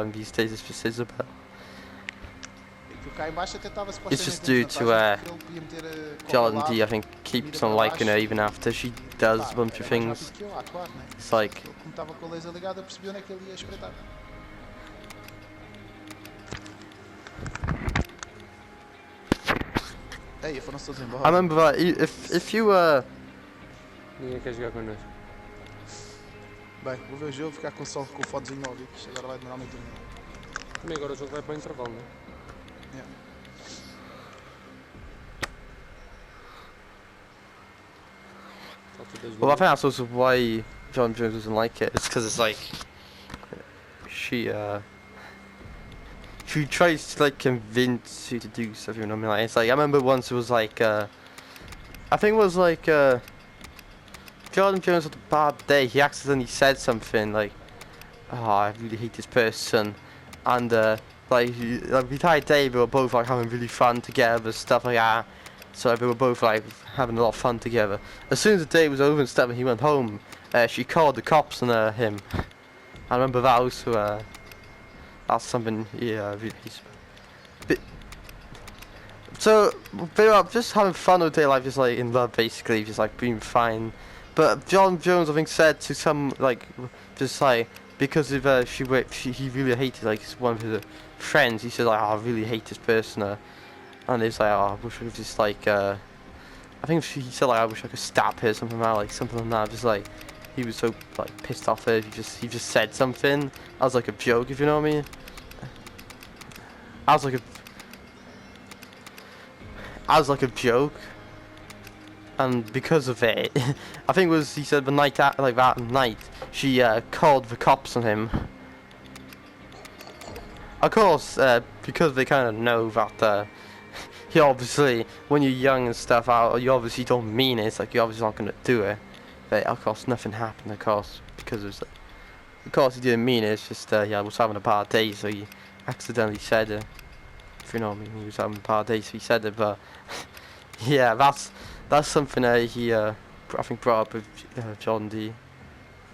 him these days is just Isabel. Que cá em baixo até estava It's just supostamente due to ele podia meter Jordan D, I think, keeps on liking her even after she does a bunch of things. Que eu, claro, né? It's like... Ele, como estava com a laser ligada, eu percebi onde é que ele ia espreitar. Ei, foram-se todos embora. I remember that, if you Ninguém quer jogar connosco. Bem, vou ver o jogo, ficar com o som, com o fonezinho no ouvido, que isto agora vai demorar muito tempo. Também agora o jogo vai para o intervalo, não é? Yeah. Well, I think that's also why John Jones doesn't like it. It's because it's like she tries to like convince you to do stuff. You know what I mean? Like, it's like I remember once it was like I think it was like Jordan Jones had a bad day. He accidentally said something like, "Oh, I really hate this person," and like the entire day we were both like having really fun together, stuff like that. So we were both like having a lot of fun together. As soon as the day was over and stuff and he went home, she called the cops on him. I remember that also, that's something, yeah, really. So, they were just having fun all day, like just like in love basically, just like being fine. But John Jones I think said to some, like, just like, because of he really hated like one of his friends, he said like, oh, I really hate this person. And it's like, oh, I wish I could just like, I think he said like, I wish I could stab her, something like that. Just like, he was so like pissed off there. He just said something as like a joke, if you know what I mean. As like a joke. And because of it, I think it was, he said the night like that night, she called the cops on him. Of course, because they kind of know that. He obviously, when you're young and stuff, you obviously don't mean it. It's like you're obviously not gonna do it. But of course, nothing happened. Of course, because it was like, of course, he didn't mean it. It's just yeah, I was having a bad day, so he accidentally said it. If you know what I mean, he was having a bad day, so he said it. But yeah, that's something he I think brought up with John D.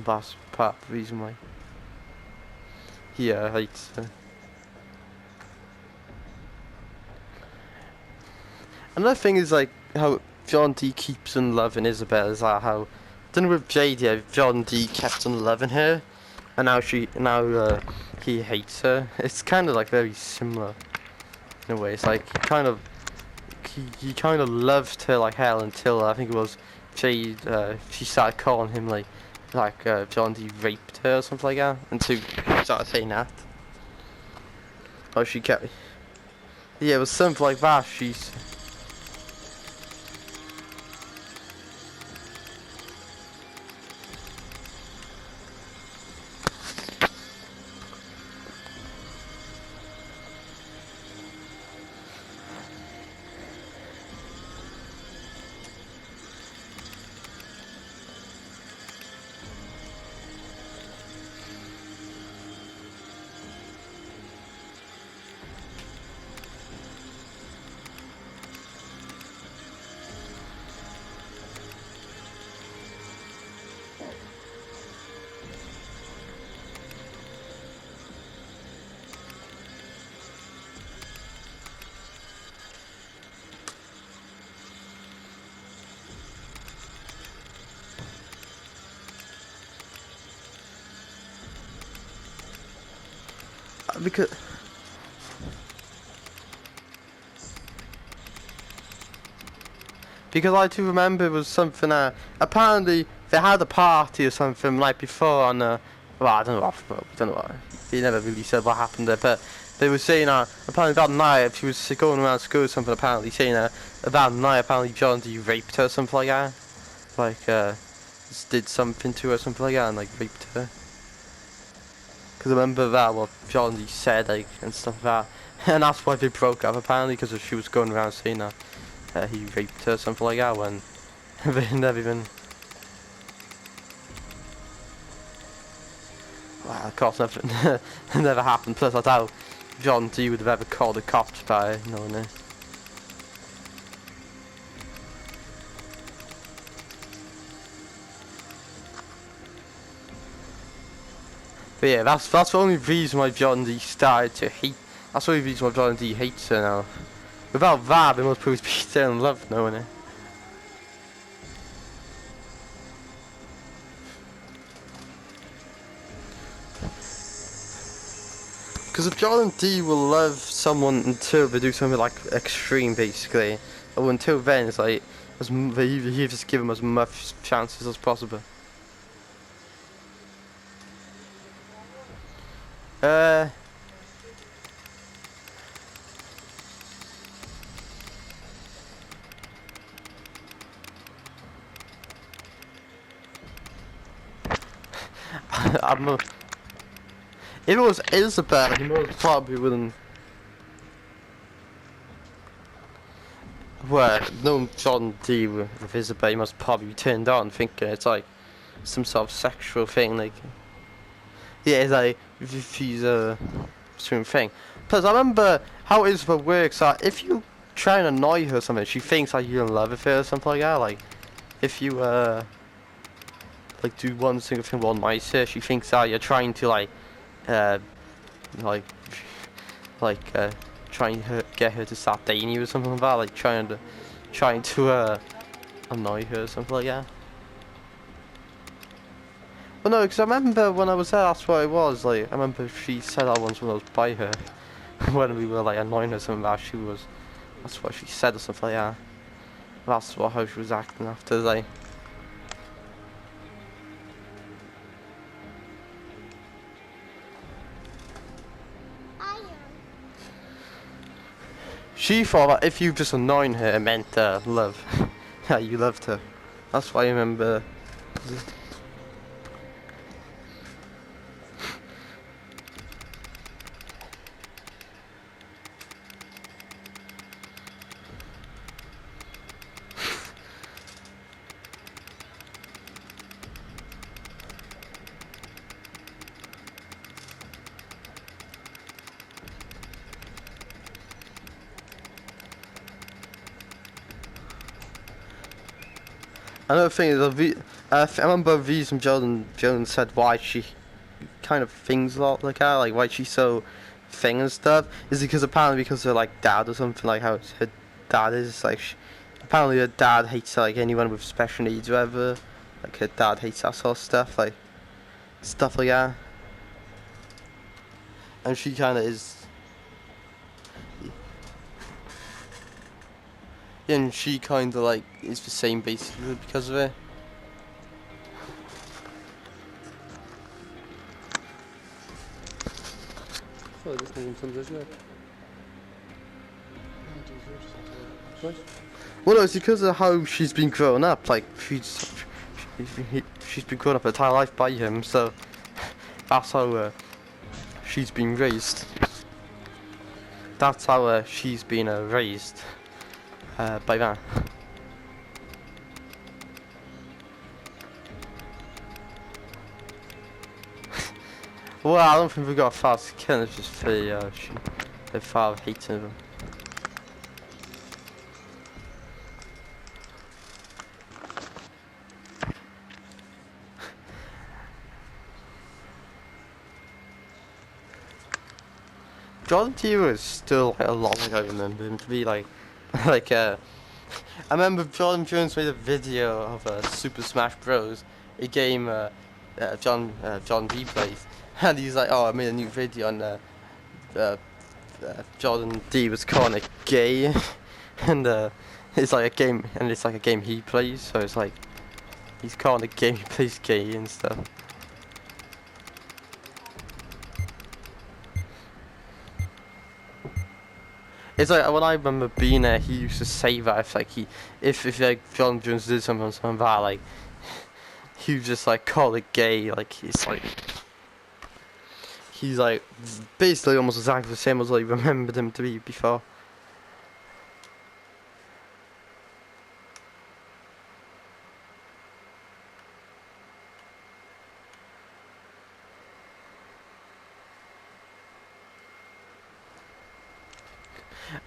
That's part of the reason why he hates. Another thing is like how John D keeps on loving Isabel. Is like how, I don't know with Jade, yeah, John D kept on loving her, and now he hates her. It's kind of like very similar in a way. It's like he kind of loved her like hell until I think it was Jade. She started calling him like John D raped her or something like that, until she started saying that. Oh, she kept. Yeah, it was something like that. She's. Because I do remember it was something apparently they had a party or something like before on well, I don't know what he never really said what happened there, but they were saying apparently that night she was going around school or something, apparently saying that night apparently John D raped her or something like that, like just did something to her or something like that and like raped her. Because I remember that what John D said like and stuff like that, and that's why they broke up apparently, because she was going around saying that he raped her or something like that when they never even. Well, of course nothing never happened. Plus I doubt John D would have ever called the cops by knowing this. But yeah, that's the only reason why John D started to hate. That's the only reason why John D hates her now. Without that, they must probably be still in love, knowing it. Because if John D will love someone until they do something like extreme, basically, or until then, it's like you just give them as much chances as possible. If it was Isabel, he most probably wouldn't. Well, no John D with Isabel, he must probably be turned on, thinking it's like some sort of sexual thing, like. Yeah, it's like if he's a certain thing. Plus, I remember how Isabel works. That if you try and annoy her or something, she thinks like you're in love with her or something like that. Like, if you like do one single thing well nice her, she thinks that you're trying to like trying to get her to start dating you or something like that. Like trying to annoy her or something like that. Well, no, because I remember when I was there, that's what it was. Like, I remember she said that once when I was by her, when we were like annoying her or something like that. That's what she said or something like that. That's how she was acting after, like. She thought that if you just annoying her, it meant love. Yeah, you loved her. That's why I remember. Another thing is, I remember V's and Jones said why she kind of things a lot like that, like why she's so thing and stuff, is because apparently because of like dad or something, like how her dad is, like apparently her dad hates like anyone with special needs or whatever, like her dad hates that sort of stuff like that, and she kind of is. And she kind of like is the same basically because of it. Co, das nie wiem, co to źle. Coś? Well, no, it's because of how she's been growing up. Like she's been growing up her entire life by him, so that's how she's been raised. That's how she's been raised by that. Well, I don't think we got a fast kill. It's just the father hating them. John T was still like, a lot like I remember him to be like, I remember John Jones made a video of Super Smash Bros. A game John D plays, and he's like, oh, I made a new video on John D was calling it gay, and it's like a game, and it's like a game he plays, so it's like he's calling it game he plays gay and stuff. It's like when I remember being there, he used to say that if like if like John Jones did something like that, like he would just like call it gay, like he's like basically almost exactly the same as I remembered him to be before.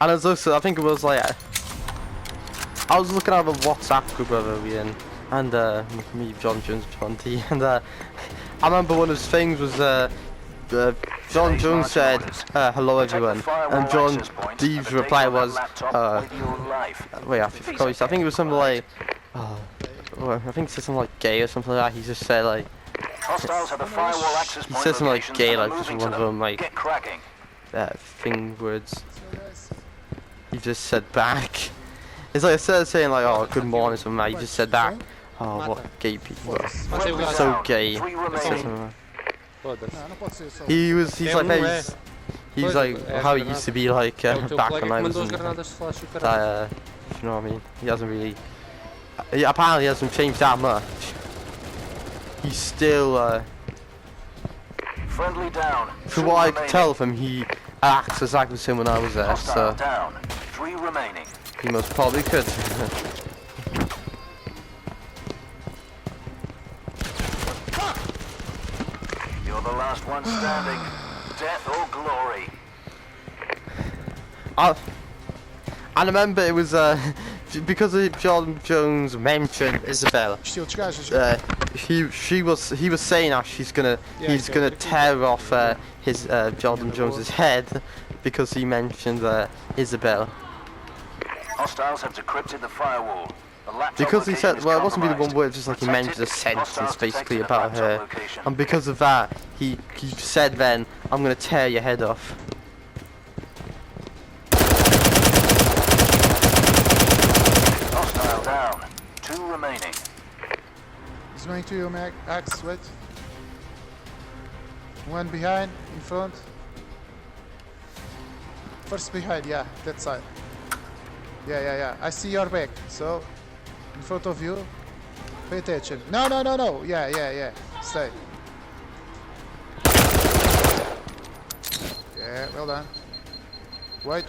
And it was also, I think it was like, I was looking at the WhatsApp group where we in, and me, John Jones, John T, and I remember one of his things was John Jones said, hello everyone, and John Dee's reply was, wait, I forgot. I think it was something like, well, I think he said something like gay or something like that. He just said like, Hostiles have a firewall access he point said something like locations gay, and are like just moving one to of them them. like Get cracking. thing words. He just said back. It's like instead of saying like, oh, good morning, something like that, he just said back. Oh, what gay people are. Friendly So down. gay. 3 He said remaining. something like Foda-se. Não, não pode ser só. he's like, não hey, é. he's like how it used to be like É o teu back colega when I que was mandou as in granadas de flash e o caralho. if you know what I mean. He hasn't really, apparently he hasn't changed that much. He's still, Friendly down. from 2 what I could remaining. tell from he acts exactly the same when I was there, Hostile so down. 3 remaining. he most probably could. You're the last one standing. Death or glory. I remember it was because of John Jones mentioned Isabella. Isto é outros gajos. já. He was saying how he's gonna tear off his Jordan Jones's head because he mentioned Isabella. Hostiles have decrypted the firewall. The laptop Because he location said, is well, it wasn't really one compromised. word, just like he Protect mentioned a it. sentence Hostiles basically detected about the her, laptop location. and because of that, he said then, I'm gonna tear your head off. Hostile down. 2 remaining. He's going to you, Axe, wait. One behind, in front. First behind, yeah, that side. Yeah. I see your back, so in front of you. Pay attention. No. Yeah. Stay. Yeah, well done. Wait.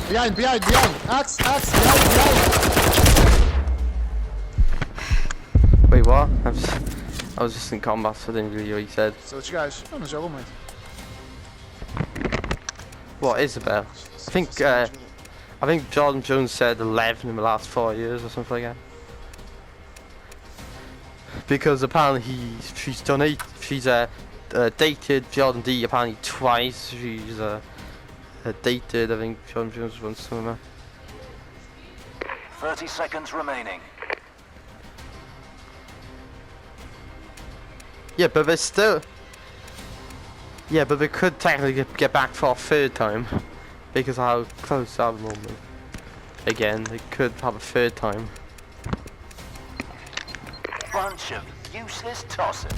Behind. Axe, behind. Wait, what? I was just in combat, so I didn't really hear what he said. São outros gajos. Não jogam muito. What, Isabel? I think Jordan Jones said 11 in the last 4 years or something like that. Because apparently she's dated Jordan D apparently twice. She's dated, I think Jordan Jones once, something like that. 30 seconds remaining. Yeah, but there's still. Yeah, but they could technically get back for a third time because of how close they are at the moment. Again, they could have a third time. Bunch of useless tossers.